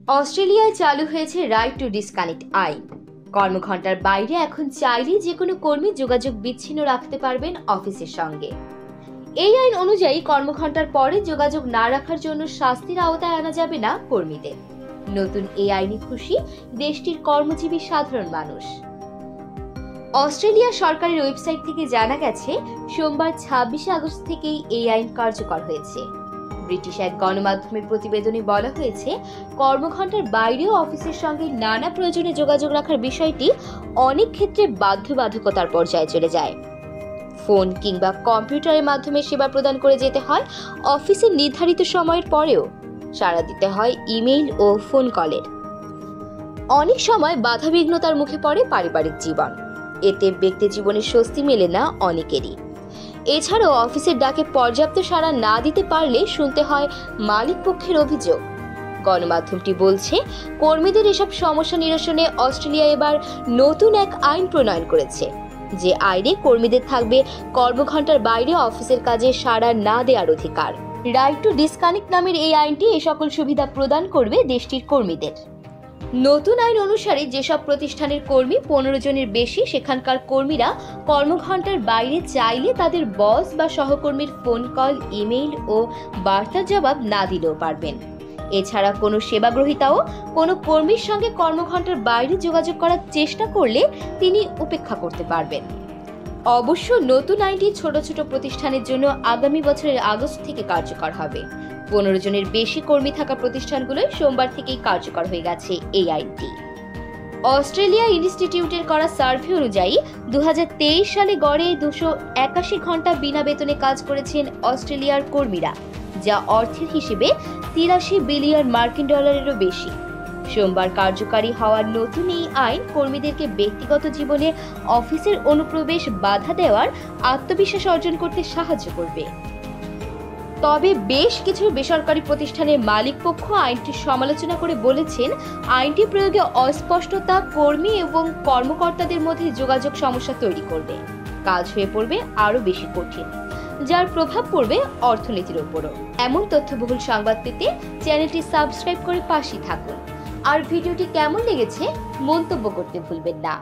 অস্ট্রেলিয়ায় চালু হয়েছে রাইট টু ডিসকানেক্ট আইন। কর্মঘণ্টার বাইরে এখন চাইলে যে কোনো কর্মী যোগাযোগ বিচ্ছিন্ন রাখতে পারবেন অফিসের সঙ্গে। এই আইন অনুযায়ী কর্মঘণ্টার পরে যোগাযোগ না রাখার জন্য শাস্তির আওতায় আনা যাবে না কর্মীদের। নতুন এই আইনে খুশি দেশটির কর্মজীবী সাধারণ মানুষ। অস্ট্রেলিয়া সরকারের ওয়েবসাইট থেকে জানা গেছে, সোমবার 26 আগস্ট থেকেই এই আইন কার্যকর হয়েছে। ব্রিটিশ এক গণমাধ্যমের প্রতিবেদনে বলা হয়েছে, কর্মঘণ্টার বাইরেও অফিসের সঙ্গে নানা প্রয়োজনে যোগাযোগ রাখার বিষয়টি অনেক ক্ষেত্রে বাধ্যবাধকতার পর্যায়ে চলে যায়। ফোন কিংবা কম্পিউটারের মাধ্যমে সেবা প্রদান করে যেতে হয় অফিসের নির্ধারিত সময়ের পরেও সাড়া দিতে হয় ইমেইল ও ফোন কলের। অনেক সময় বাধাবিঘ্নতার মুখে পড়ে পারিবারিক জীবন। এতে ব্যক্তি জীবনে স্বস্তি মেলে না অনেকেরই। এছাড়াও অফিসের ডাকে পর্যাপ্ত সাড়া না দিতে পারলে শুনতে হয় মালিক পক্ষের অভিযোগ। গণমাধ্যমটি বলছে, কর্মীদের এসব সমস্যা নিরসনে অস্ট্রেলিয়া এবার নতুন এক আইন প্রণয়ন করেছে, যে আইনে কর্মীদের থাকবে কর্মঘণ্টার বাইরে অফিসের কাজে সাড়া না দেওয়ার অধিকার। রাইট টু ডিসকানেক্ট নামের এই আইনটি এ সকল সুবিধা প্রদান করবে দেশটির কর্মীদের। নতুন আইন অনুসারে যেসব প্রতিষ্ঠানের কর্মী 15 জনের বেশি, সেখানকার কর্মীরা কর্মঘণ্টার বাইরে চাইলে তাদের বস বা সহকর্মীর ফোন কল, ইমেইল ও বার্তার জবাব না দিলেও পারবেন। এছাড়া কোনো সেবাগ্রহীতাও কোনো কর্মীর সঙ্গে কর্মঘণ্টার বাইরে যোগাযোগ করার চেষ্টা করলে তিনি উপেক্ষা করতে পারবেন। অবশ্য নতুন আইনটি ছোট ছোট প্রতিষ্ঠানের জন্য আগামী বছরের আগস্ট থেকে কার্যকর হবে। 15 জনের বেশি কর্মী থাকা প্রতিষ্ঠানগুলোয় সোমবার থেকেই কার্যকর হয়ে গেছে এই আইনটি। অস্ট্রেলিয়া ইনস্টিটিউটের করা সার্ভে অনুযায়ী 2023 সালে গড়ে 281 ঘন্টা বিনা বেতনে কাজ করেছেন অস্ট্রেলিয়ার কর্মীরা, যা অর্থের হিসেবে 83 বিলিয়ন মার্কিন ডলারেরও বেশি। সোমবার কার্যকারী হওয়ার নতুন এই আইন কর্মীদেরকে ব্যক্তিগত জীবনে অফিসের অনুপ্রবেশ বাধা দেওয়ার আত্মবিশ্বাস অর্জন করতে সাহায্য করবে। তবে বেশ কিছু বেসরকারি প্রতিষ্ঠানের মালিক পক্ষ আইনটির সমালোচনা করে বলেছেন, আইনটি প্রয়োগে অস্পষ্টতা কর্মী এবং কর্মকর্তাদের মধ্যে যোগাযোগ সমস্যা তৈরি করবে। কাজ হয়ে পড়বে আরও বেশি কঠিন, যার প্রভাব পড়বে অর্থনীতির উপরও। এমন তথ্যবহুল সংবাদ পেতে চ্যানেলটি সাবস্ক্রাইব করে পাশেই থাকুন। আর ভিডিওটি কেমন লেগেছে মন্তব্য করতে ভুলবেন না।